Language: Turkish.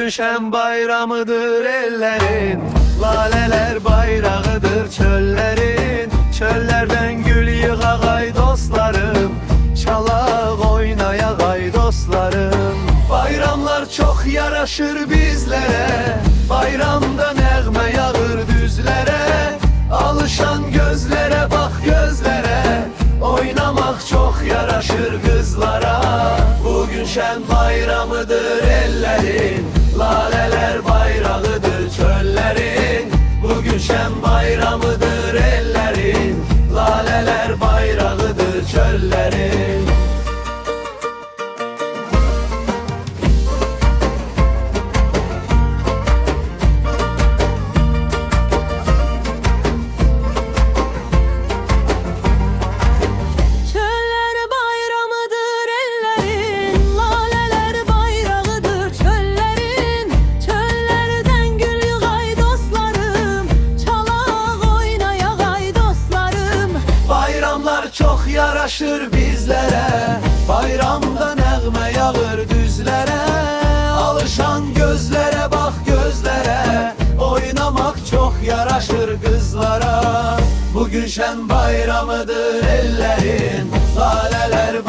Bugün şen bayramıdır ellerin, laleler bayrağıdır çöllerin. Çöllerden gül yığagay dostlarım, çalak oynayagay dostlarım. Bayramlar çok yaraşır bizlere, bayramda nəğmə yağır düzlere. Alışan gözlere bak gözlere, oynamak çok yaraşır kızlara. Bugün şen bayramıdır ellerin, laleler bayrağıdır çöllerin. Bugün şen bayramıdır ellerin, laleler bayrağıdır çöllerin. Çok yaraşır bizlere, bayramda nəğmə yağır düzlere. Alışan gözlere bak gözlere, oynamak çok yaraşır kızlara. Bugün şen bayramıdır ellerin, laleler